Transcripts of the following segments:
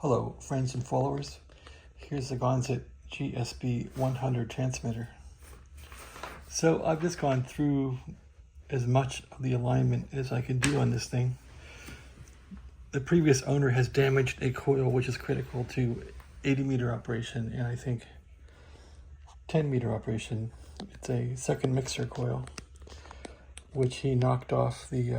Hello, friends and followers. Here's the Gonset GSB-100 transmitter. So I've just gone through as much of the alignment as I can do on this thing. The previous owner has damaged a coil which is critical to 80-meter operation and I think 10-meter operation. It's a second mixer coil, which he knocked off the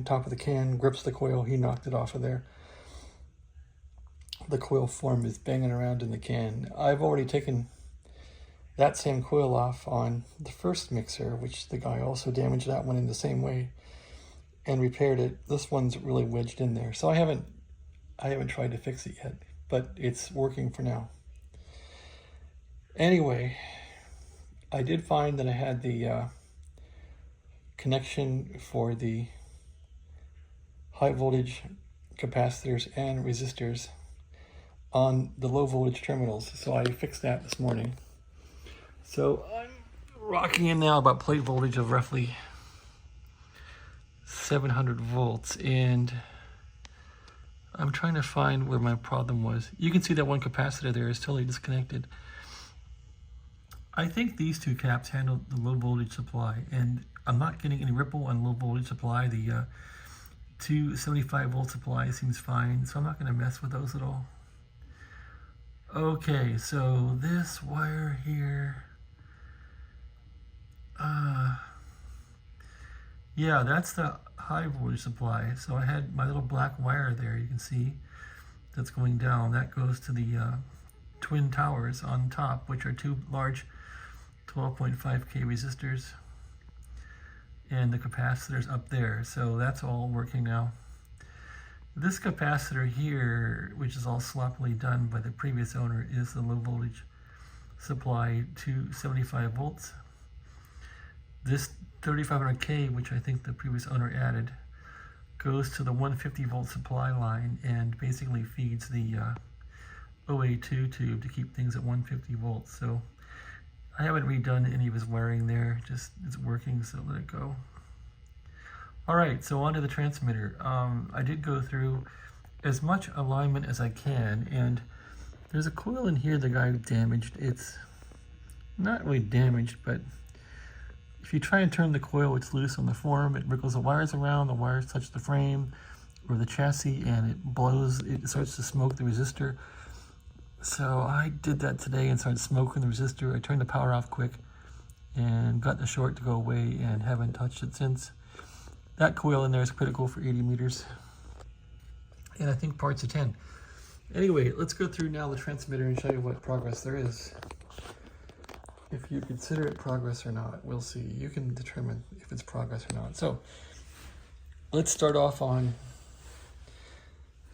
top of the can, grips the coil, he knocked it off of there. The coil form is banging around in the can. I've already taken that same coil off on the first mixer, which the guy also damaged that one in the same way and repaired it. This one's really wedged in there. So I haven't tried to fix it yet, but it's working for now. Anyway, I did find that I had the connection for the high voltage capacitors and resistors on the low voltage terminals, so I fixed that this morning. So I'm rocking in now about plate voltage of roughly 700 volts, and I'm trying to find where my problem was. You can see that one capacitor there is totally disconnected. I think these two caps handle the low voltage supply, and I'm not getting any ripple on low voltage supply. The 275 volt supply seems fine, so I'm not going to mess with those at all. Okay, so this wire here, yeah, that's the high voltage supply. So I had my little black wire there, you can see, that's going down. That goes to the twin towers on top, which are two large 12.5K resistors, and the capacitors up there. So that's all working now. This capacitor here, which is all sloppily done by the previous owner, is the low voltage supply to 75 volts. This 3500K, which I think the previous owner added, goes to the 150 volt supply line and basically feeds the OA2 tube to keep things at 150 volts. So I haven't redone any of his wiring there, just it's working, so let it go. Alright, so on to the transmitter. I did go through as much alignment as I can, and there's a coil in here the guy damaged. It's not really damaged, but if you try and turn the coil, it's loose on the form. It wriggles the wires around, the wires touch the frame or the chassis, and it blows, it starts to smoke the resistor. So I did that today and started smoking the resistor. I turned the power off quick and got the short to go away and haven't touched it since. That coil in there is critical for 80 meters, and I think parts of 10. Anyway, let's go through now the transmitter and show you what progress there is. If you consider it progress or not, we'll see. You can determine if it's progress or not. So let's start off on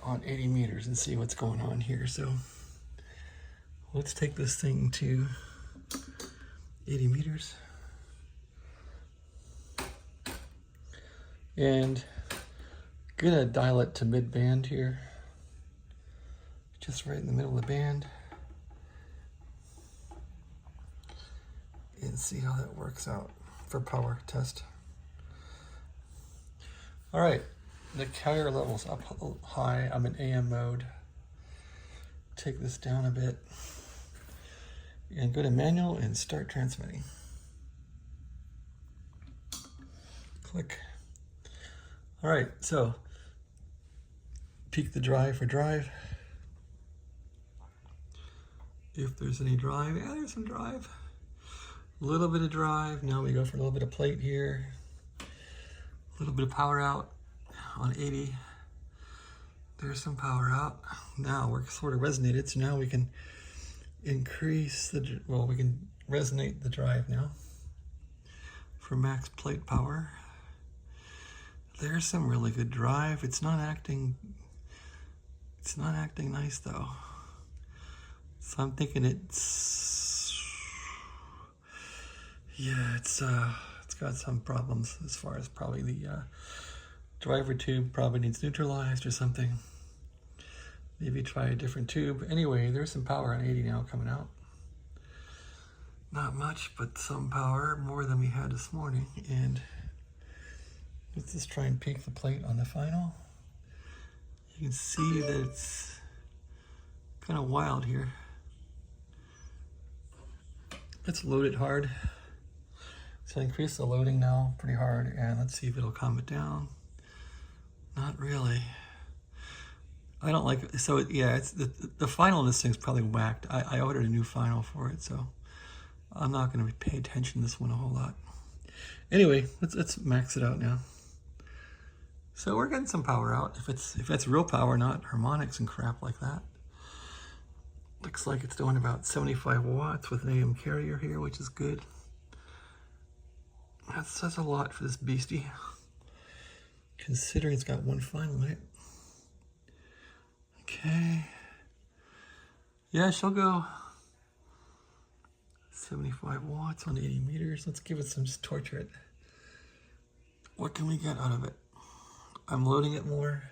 80 meters and see what's going on here. So let's take this thing to 80 meters. And I'm gonna dial it to mid-band here, just right in the middle of the band, and see how that works out for power test. All right, the carrier level's up high. I'm in AM mode. Take this down a bit and go to manual and start transmitting. Click. All right, so peak the drive for drive. If there's any drive, yeah, there's some drive. A little bit of drive. Now we go for a little bit of plate here. A little bit of power out on 80. There's some power out. Now we're sort of resonated, so now we can increase the, well, we can resonate the drive now for max plate power. There's some really good drive. It's not acting nice though. So I'm thinking it's got some problems as far as probably the driver tube probably needs neutralized or something. Maybe try a different tube. Anyway, there's some power on 80 now coming out. Not much, but some power, more than we had this morning. And let's just try and peak the plate on the final. You can see that it's kind of wild here. Let's load it hard. So increase the loading now pretty hard, and let's see if it'll calm it down. Not really. I don't like it. So yeah, it's the final in this thing's probably whacked. I ordered a new final for it, so I'm not going to pay attention to this one a whole lot. Anyway, let's max it out now. So we're getting some power out. If that's real power, not harmonics and crap like that. Looks like it's doing about 75 watts with an AM carrier here, which is good. That's a lot for this beastie, considering it's got one final in it. Okay. Yeah, she'll go 75 watts on 80 meters. Let's give it some torture it. What can we get out of it? I'm loading it more.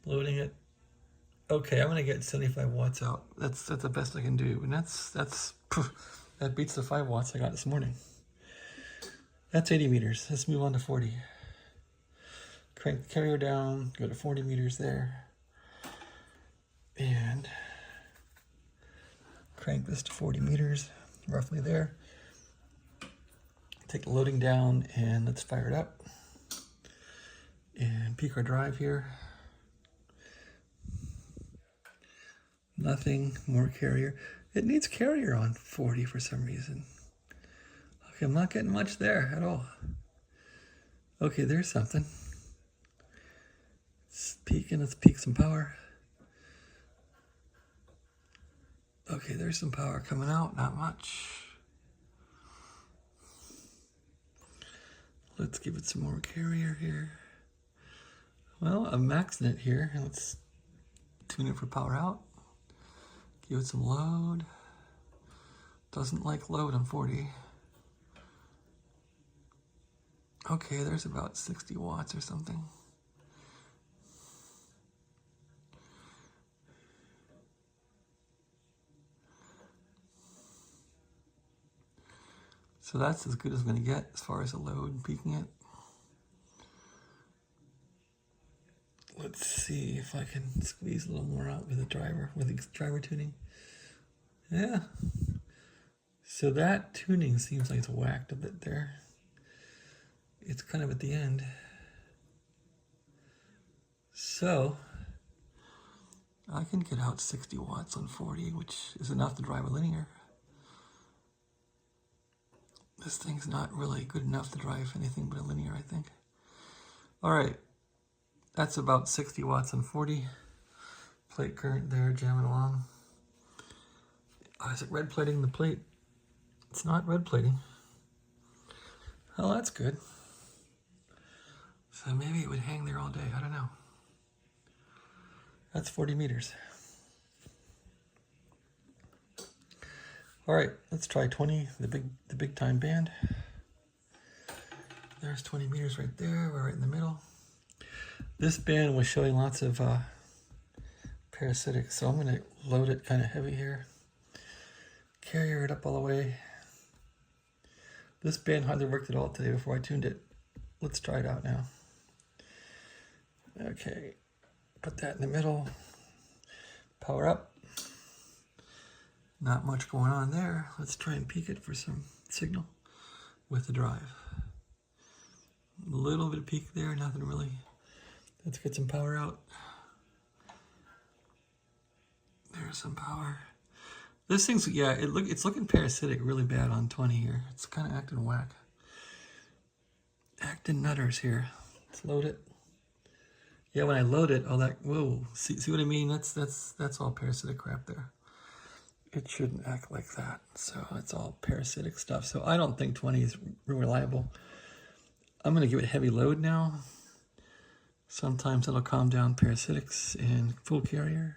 Loading it. Okay, I'm gonna get 75 watts out. That's the best I can do, and that beats the 5 watts I got this morning. That's 80 meters. Let's move on to 40. Crank the carrier down. Go to 40 meters there. And crank this to 40 meters, roughly there. Take the loading down and let's fire it up. And peak our drive here. Nothing, more carrier. It needs carrier on 40 for some reason. Okay, I'm not getting much there at all. Okay, there's something. It's peaking, let's peak some power. Okay, there's some power coming out, not much. Let's give it some more carrier here. Well, I'm maxing it here. Let's tune it for power out. Give it some load. Doesn't like load on 40. Okay, there's about 60 watts or something. So that's as good as I'm going to get as far as the load peaking it. Let's see if I can squeeze a little more out with the driver tuning. Yeah. So that tuning seems like it's whacked a bit there. It's kind of at the end. So I can get out 60 watts on 40, which is enough to drive a linear. This thing's not really good enough to drive anything but a linear, I think. All right, that's about 60 watts on 40. Plate current there, jamming along. Is it red plating the plate? It's not red plating. Oh, that's good. So maybe it would hang there all day, I don't know. That's 40 meters. All right, let's try 20, the big time band. There's 20 meters right there. We're right in the middle. This band was showing lots of parasitics, so I'm going to load it kind of heavy here. Carrier it up all the way. This band hardly worked at all today before I tuned it. Let's try it out now. Okay, put that in the middle. Power up. Not much going on there. Let's try and peak it for some signal with the drive. A little bit of peak there, nothing really. Let's get some power out. There's some power. This thing's, yeah, it's looking parasitic really bad on 20 here. It's kind of acting whack. Acting nutters here. Let's load it. Yeah, when I load it, all that, whoa, see what I mean? That's all parasitic crap there. It shouldn't act like that. So it's all parasitic stuff. So I don't think 20 is reliable. I'm going to give it heavy load now. Sometimes it'll calm down parasitics and full carrier.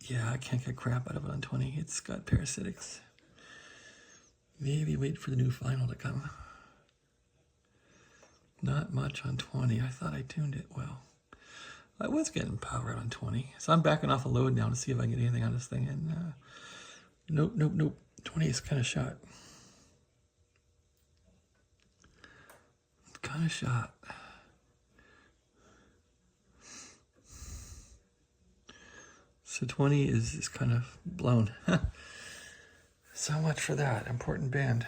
Yeah, I can't get crap out of it on 20. It's got parasitics. Maybe wait for the new final to come. Not much on 20. I thought I tuned it well. I was getting power out on 20. So I'm backing off a load now to see if I can get anything on this thing. And nope. 20 is kind of shot. Kind of shot. So 20 is kind of blown. So much for that important band.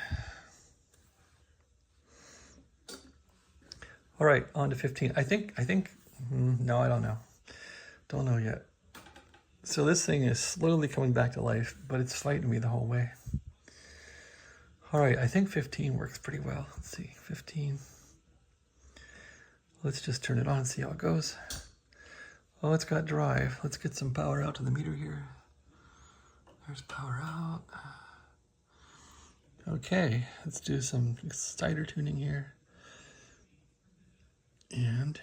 All right, on to 15. I think, no, I don't know. Don't know yet. So this thing is slowly coming back to life, but it's fighting me the whole way. All right, I think 15 works pretty well. Let's see, 15. Let's just turn it on and see how it goes. Oh, it's got drive. Let's get some power out to the meter here. There's power out. Okay, let's do some exciter tuning here. And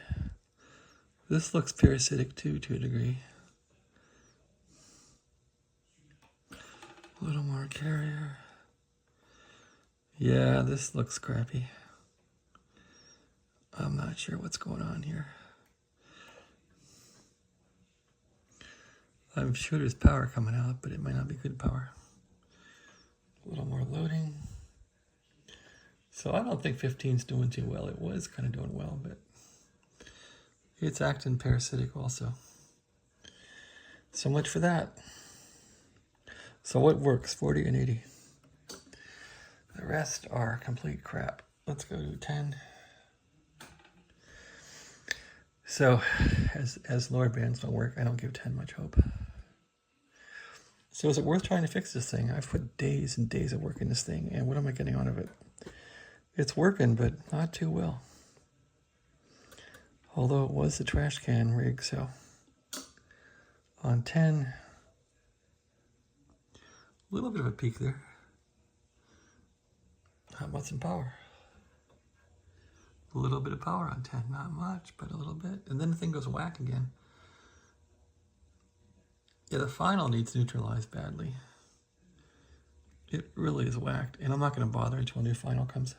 this looks parasitic too, to a degree. A little more carrier. Yeah, this looks crappy. I'm not sure what's going on here. I'm sure there's power coming out, but it might not be good power. A little more loading. So I don't think 15's doing too well. It was kind of doing well, but it's acting parasitic also. So much for that. So what works? 40 and 80. The rest are complete crap. Let's go to 10. So as lower bands don't work, I don't give 10 much hope. So is it worth trying to fix this thing? I've put days and days of work in this thing, and what am I getting out of it? It's working, but not too well. Although it was the trash can rig, so on 10, a little bit of a peak there. How about some power? A little bit of power on 10, not much, but a little bit. And then the thing goes whack again. Yeah, the final needs neutralized badly. It really is whacked, and I'm not going to bother until a new final comes.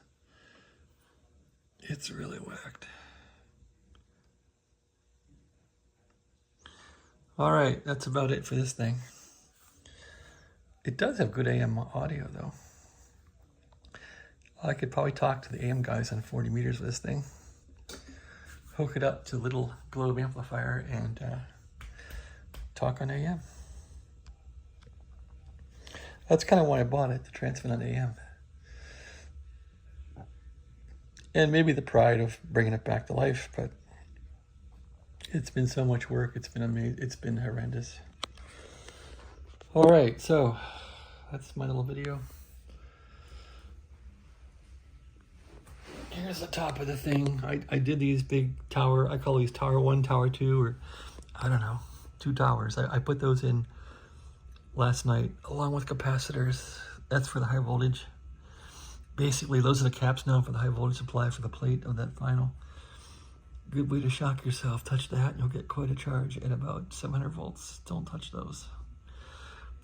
It's really whacked. All right, that's about it for this thing. It does have good AM audio, though. I could probably talk to the AM guys on 40 meters with this thing. Hook it up to a little globe amplifier and talk on AM. That's kind of why I bought it, to transmit on AM. And maybe the pride of bringing it back to life, but it's been so much work. It's been amazing. It's been horrendous. All right, so that's my little video. Here's the top of the thing. I did these big tower, I call these tower 1, tower 2, or I don't know, 2 towers. I put those in last night along with capacitors. That's for the high voltage. Basically, those are the caps now for the high voltage supply for the plate of that final. Good way to shock yourself. Touch that and you'll get quite a charge at about 700 volts. Don't touch those.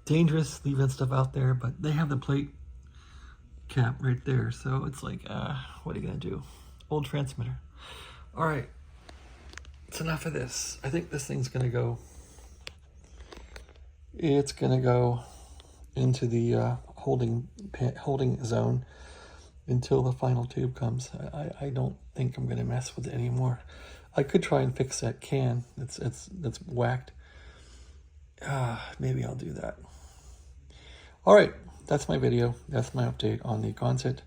Dangerous, leave that stuff out there, but they have the plate cap right there. So it's like, what are you gonna do? Old transmitter. All right, it's enough of this. I think this thing's gonna go, it's gonna go into the holding zone until the final tube comes. I don't think I'm gonna mess with it anymore. I could try and fix that can that's whacked. Maybe I'll do that. All right, that's my video. That's my update on the Gonset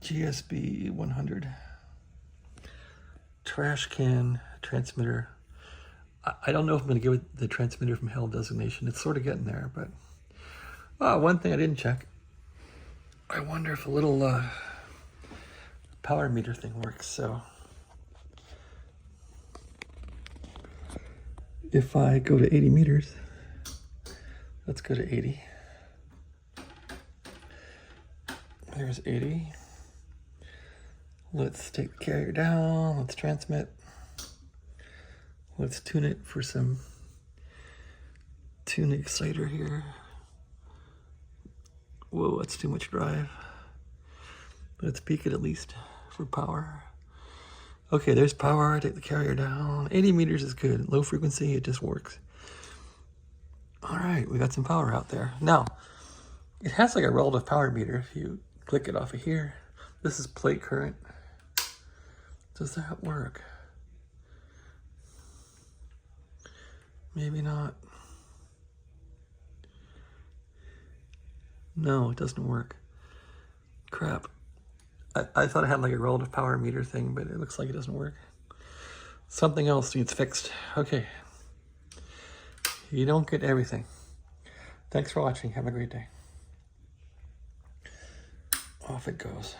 GSB-100 trash can transmitter. I don't know if I'm going to give it the transmitter from hell designation. It's sort of getting there, but one thing I didn't check. I wonder if a little power meter thing works. So if I go to 80 meters, let's go to 80. There's 80. Let's take the carrier down. Let's transmit. Let's tune it for some tune exciter here. Whoa, that's too much drive. Let's peak it at least for power. Okay, there's power. Take the carrier down. 80 meters is good. Low frequency, it just works. All right, we got some power out there. Now, it has like a relative power meter. If you click it off of here, this is plate current. Does that work? Maybe not. No, it doesn't work. Crap. I thought I had like a relative power meter thing, but it looks like it doesn't work. Something else needs fixed. Okay. You don't get everything. Thanks for watching. Have a great day. Off it goes.